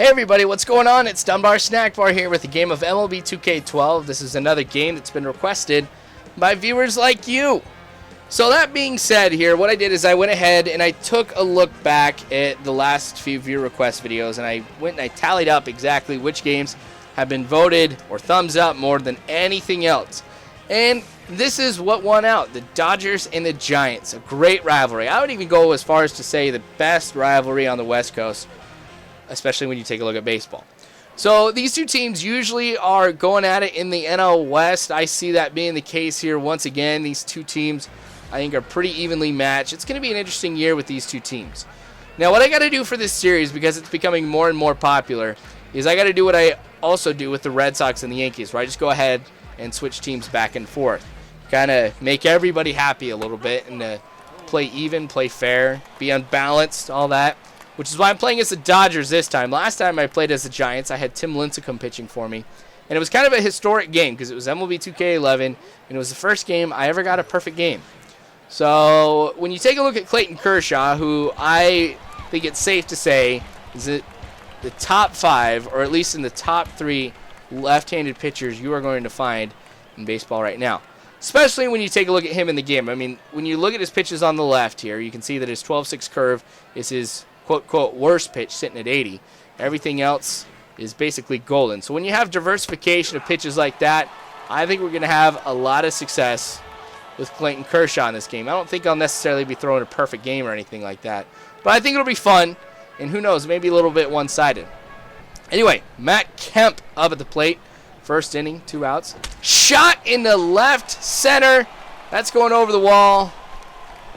Hey everybody, what's going on? It's Dunbar Snack Bar here with a game of MLB 2K12. This is another game that's been requested by viewers like you. So that being said here, what I did is I went ahead and I took a look back at the last few viewer request videos, and I went and I tallied up exactly which games have been voted or thumbs up more than anything else. And this is what won out, the Dodgers and the Giants. A great rivalry. I would even go as far as to say the best rivalry on the West Coast, especially when you take a look at baseball. So these two teams usually are going at it in the NL West. I see that being the case here once again. These two teams, I think, are pretty evenly matched. It's going to be an interesting year with these two teams. Now, what I got to do for this series, because it's becoming more and more popular, is I got to do what I also do with the Red Sox and the Yankees, where I just go ahead and switch teams back and forth. Kind of make everybody happy a little bit and play even, play fair, be unbalanced, all that. Which is why I'm playing as the Dodgers this time. Last time I played as the Giants, I had Tim Lincecum pitching for me. And it was kind of a historic game because it was MLB 2K11, and it was the first game I ever got a perfect game. So when you take a look at Clayton Kershaw, who I think it's safe to say is the top 5, or at least in the top 3 left-handed pitchers you are going to find in baseball right now. Especially when you take a look at him in the game. I mean, when you look at his pitches on the left here, you can see that his 12-6 curve is his quote-quote worst pitch, sitting at 80. Everything else is basically golden. So when you have diversification of pitches like that, I think we're going to have a lot of success with Clayton Kershaw in this game. I don't think I'll necessarily be throwing a perfect game or anything like that, but I think it'll be fun, and who knows, maybe a little bit one-sided. Anyway, Matt Kemp up at the plate. First inning, 2 outs. Shot in the left center. That's going over the wall.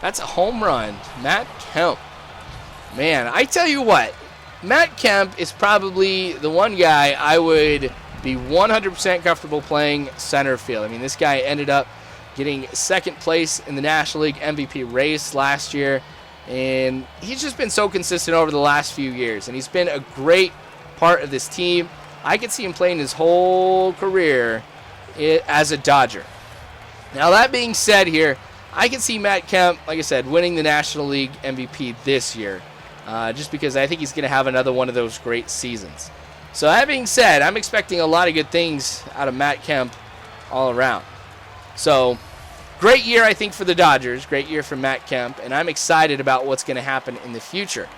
That's a home run. Matt Kemp. Man, I tell you what, Matt Kemp is probably the one guy I would be 100% comfortable playing center field. I mean, this guy ended up getting second place in the National League MVP race last year, and he's just been so consistent over the last few years, and he's been a great part of this team. I could see him playing his whole career as a Dodger. Now, that being said here, I can see Matt Kemp, like I said, winning the National League MVP this year. Just because I think he's going to have another one of those great seasons. So that being said, I'm expecting a lot of good things out of Matt Kemp all around. So, great year, I think, for the Dodgers. Great year for Matt Kemp, and I'm excited about what's going to happen in the future.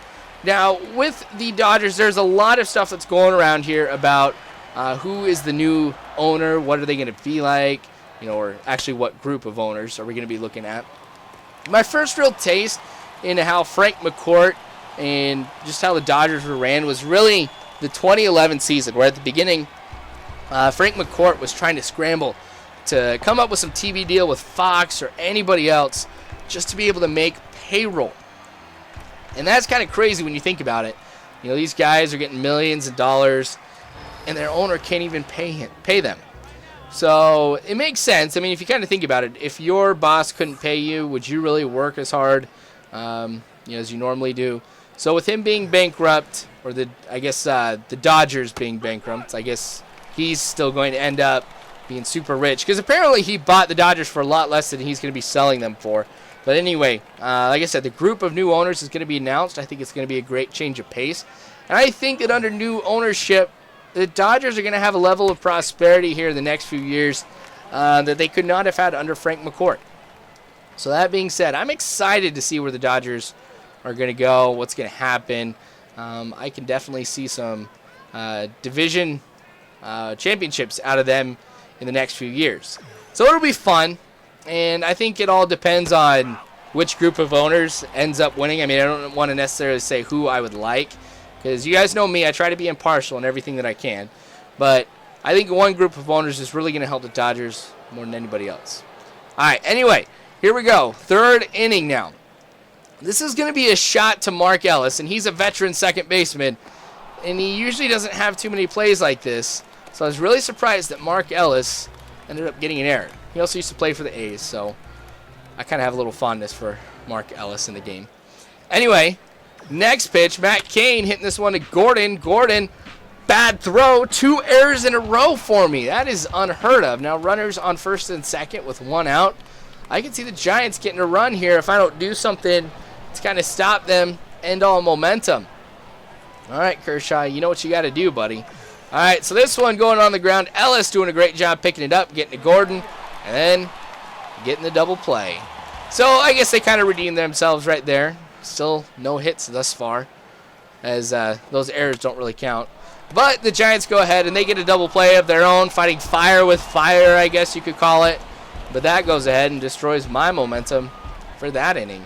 Now, with the Dodgers, there's a lot of stuff that's going around here about who is the new owner, what are they going to be like, or actually what group of owners are we going to be looking at. My first real taste into how Frank McCourt and just how the Dodgers were ran was really the 2011 season, where at the beginning, Frank McCourt was trying to scramble to come up with some TV deal with Fox or anybody else just to be able to make payroll. And that's kind of crazy when you think about it. These guys are getting millions of dollars, and their owner can't even pay them. So it makes sense. I mean, if you kind of think about it, if your boss couldn't pay you, would you really work as hard as you normally do? So with him being bankrupt, or the Dodgers being bankrupt, I guess he's still going to end up being super rich, because apparently he bought the Dodgers for a lot less than he's going to be selling them for. But anyway, like I said, the group of new owners is going to be announced. I think it's going to be a great change of pace. And I think that under new ownership, the Dodgers are going to have a level of prosperity here in the next few years that they could not have had under Frank McCourt. So that being said, I'm excited to see where the Dodgers are going to go, what's going to happen. I can definitely see some division championships out of them in the next few years. So it'll be fun, and I think it all depends on which group of owners ends up winning. I mean, I don't want to necessarily say who I would like, because you guys know me, I try to be impartial in everything that I can. But I think one group of owners is really going to help the Dodgers more than anybody else. All right, anyway, here we go. Third inning now. This is going to be a shot to Mark Ellis, and he's a veteran second baseman, and he usually doesn't have too many plays like this. So I was really surprised that Mark Ellis ended up getting an error. He also used to play for the A's, so I kind of have a little fondness for Mark Ellis in the game. Anyway, next pitch, Matt Cain hitting this one to Gordon. Gordon, bad throw, 2 errors in a row for me. That is unheard of. Now runners on first and second with 1 out. I can see the Giants getting a run here if I don't do something to kind of stop them, end all momentum. All right, Kershaw, you know what you got to do, buddy. All right, so this one going on the ground. Ellis doing a great job picking it up, getting to Gordon, and then getting the double play. So I guess they kind of redeemed themselves right there. Still no hits thus far, as those errors don't really count. But the Giants go ahead, and they get a double play of their own, fighting fire with fire, I guess you could call it. But that goes ahead and destroys my momentum for that inning.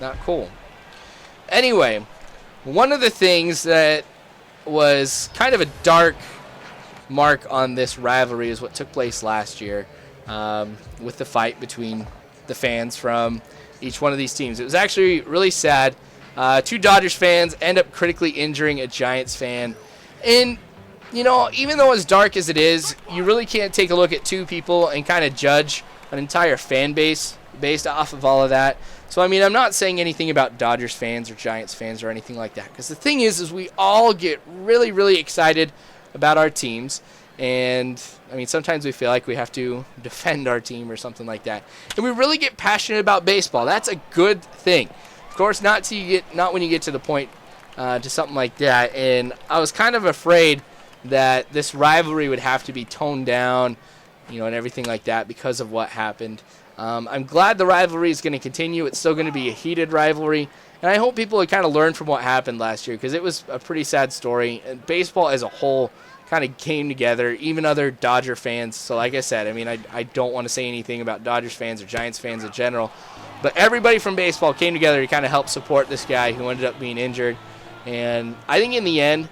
Not cool. Anyway, one of the things that was kind of a dark mark on this rivalry is what took place last year with the fight between the fans from each one of these teams. It was actually really sad. Two Dodgers fans end up critically injuring a Giants fan. And, you know, even though as dark as it is, you really can't take a look at two people and kind of judge an entire fan base based off of all of that. So, I mean, I'm not saying anything about Dodgers fans or Giants fans or anything like that. Because the thing is we all get really, really excited about our teams. And, I mean, sometimes we feel like we have to defend our team or something like that. And we really get passionate about baseball. That's a good thing. Of course, not when you get to the point to something like that. And I was kind of afraid that this rivalry would have to be toned down, you know, and everything like that because of what happened. I'm glad the rivalry is going to continue. It's still going to be a heated rivalry. And I hope people would kind of learn from what happened last year because it was a pretty sad story. And baseball as a whole kind of came together, even other Dodger fans. So like I said, I mean, I don't want to say anything about Dodgers fans or Giants fans in general. But everybody from baseball came together to kind of help support this guy who ended up being injured. And I think in the end,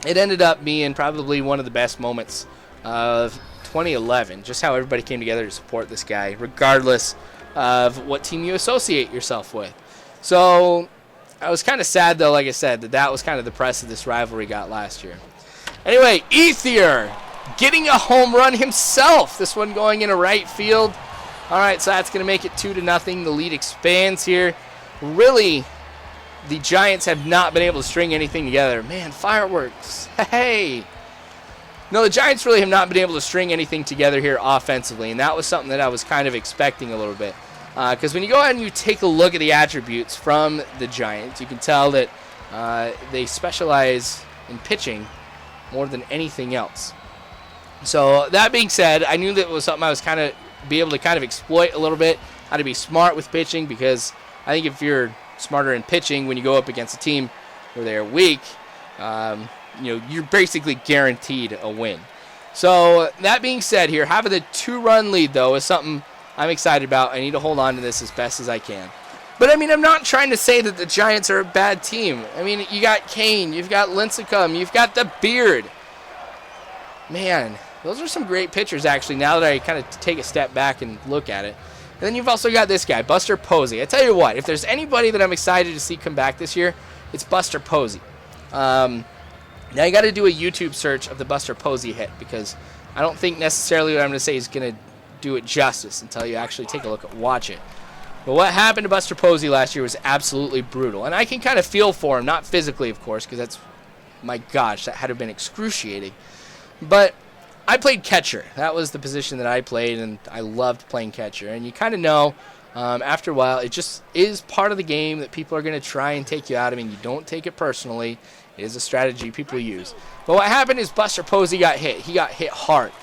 it ended up being probably one of the best moments of 2011, just how everybody came together to support this guy, regardless of what team you associate yourself with. So I was kind of sad, though, like I said, that was kind of the press that this rivalry got last year. Anyway, Ethier getting a home run himself. This one going into right field. All right, so that's going to make it 2-0. The lead expands here. Really, the Giants have not been able to string anything together. Man, fireworks. Hey. No, the Giants really have not been able to string anything together here offensively, and that was something that I was kind of expecting a little bit. Because when you go ahead and you take a look at the attributes from the Giants, you can tell that they specialize in pitching more than anything else. So that being said, I knew that it was something I was kind of be able to kind of exploit a little bit, how to be smart with pitching, because I think if you're smarter in pitching when you go up against a team where they're weak, you know, you're basically guaranteed a win. So that being said here, having the 2-run lead, though, is something I'm excited about. I need to hold on to this as best as I can. But, I mean, I'm not trying to say that the Giants are a bad team. I mean, you got Kane, you've got Lincecum, you've got the Beard. Man, those are some great pitchers, actually, now that I kind of take a step back and look at it. And then you've also got this guy, Buster Posey. I tell you what, if there's anybody that I'm excited to see come back this year, it's Buster Posey. Now you got to do a YouTube search of the Buster Posey hit because I don't think necessarily what I'm going to say is going to do it justice until you actually take a look at watch it. But what happened to Buster Posey last year was absolutely brutal. And I can kind of feel for him, not physically, of course, because that's, my gosh, that had to have been excruciating. But I played catcher. That was the position that I played, and I loved playing catcher. And you kind of know after a while, it just is part of the game that people are going to try and take you out. I mean, you don't take it personally. It is a strategy people use. But what happened is Buster Posey got hit. He got hit hard.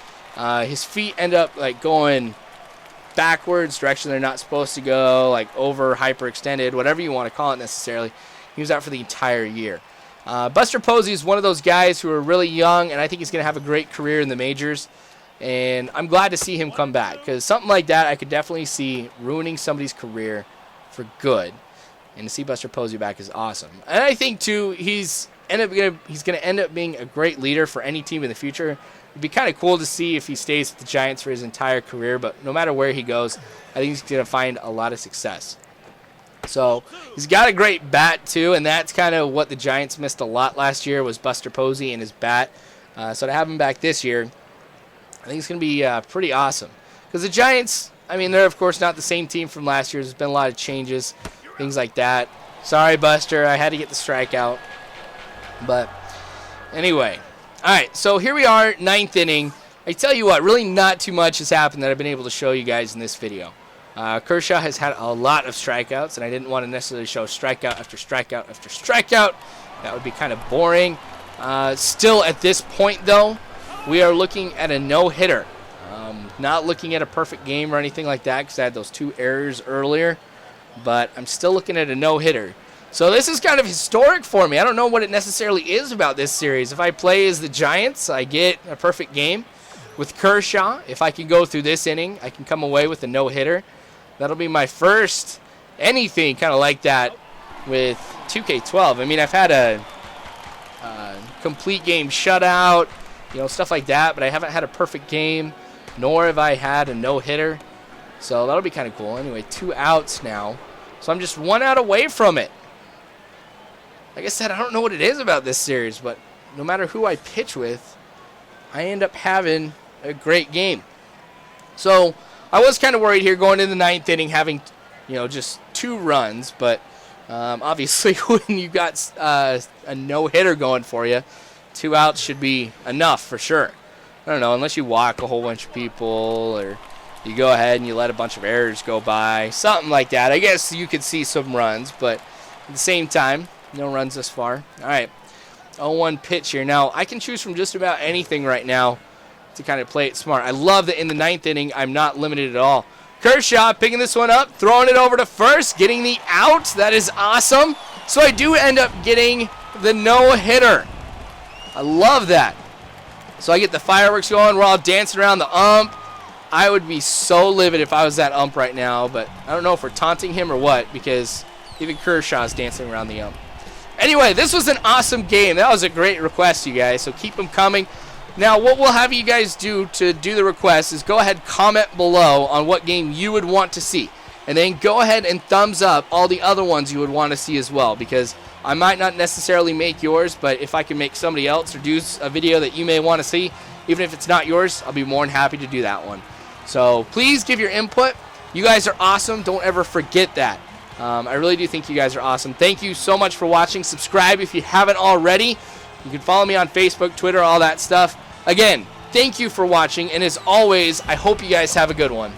His feet end up like going backwards, direction they're not supposed to go, like over, hyperextended, whatever you want to call it necessarily. He was out for the entire year. Buster Posey is one of those guys who are really young, and I think he's going to have a great career in the majors. And I'm glad to see him come back because something like that I could definitely see ruining somebody's career for good. And to see Buster Posey back is awesome. And I think, too, he's going to end up being a great leader for any team in the future. It'd be kind of cool to see if he stays with the Giants for his entire career, but no matter where he goes, I think he's going to find a lot of success. So he's got a great bat, too, and that's kind of what the Giants missed a lot last year was Buster Posey and his bat. So to have him back this year, I think it's going to be pretty awesome. Because the Giants, I mean, they're, of course, not the same team from last year. There's been a lot of changes, things like that. Sorry, Buster, I had to get the strikeout. But anyway, all right, so here we are, 9th inning. I tell you what, really not too much has happened that I've been able to show you guys in this video. Kershaw has had a lot of strikeouts, and I didn't want to necessarily show strikeout after strikeout after strikeout That would be kind of boring. Still, at this point, though, we are looking at a no-hitter. Not looking at a perfect game or anything like that because I had those 2 errors earlier. But I'm still looking at a no-hitter. So this is kind of historic for me. I don't know what it necessarily is about this series. If I play as the Giants, I get a perfect game. With Kershaw, if I can go through this inning, I can come away with a no-hitter. That'll be my first anything kind of like that with 2K12. I mean, I've had a complete game shutout, stuff like that, but I haven't had a perfect game, nor have I had a no-hitter. So that'll be kind of cool. Anyway, 2 outs now. So I'm just 1 out away from it. Like I said, I don't know what it is about this series, but no matter who I pitch with, I end up having a great game. So I was kind of worried here going into the 9th inning having, just 2 runs, but obviously when you got a no-hitter going for you, 2 outs should be enough for sure. I don't know, unless you walk a whole bunch of people or you go ahead and you let a bunch of errors go by, something like that. I guess you could see some runs, but at the same time, no runs this far. All right, 0-1 pitch here. Now, I can choose from just about anything right now to kind of play it smart. I love that in the 9th inning, I'm not limited at all. Kershaw picking this one up, throwing it over to first, getting the out. That is awesome. So I do end up getting the no-hitter. I love that. So I get the fireworks going. We're all dancing around the ump. I would be so livid if I was that ump right now, but I don't know if we're taunting him or what because even Kershaw's dancing around the ump. Anyway, this was an awesome game. That was a great request, you guys, so keep them coming. Now, what we'll have you guys do to do the request is go ahead, comment below on what game you would want to see. And then go ahead and thumbs up all the other ones you would want to see as well, because I might not necessarily make yours, but if I can make somebody else or do a video that you may want to see, even if it's not yours, I'll be more than happy to do that one. So please give your input. You guys are awesome. Don't ever forget that. I really do think you guys are awesome. Thank you so much for watching. Subscribe if you haven't already. You can follow me on Facebook, Twitter, all that stuff. Again, thank you for watching, and as always, I hope you guys have a good one.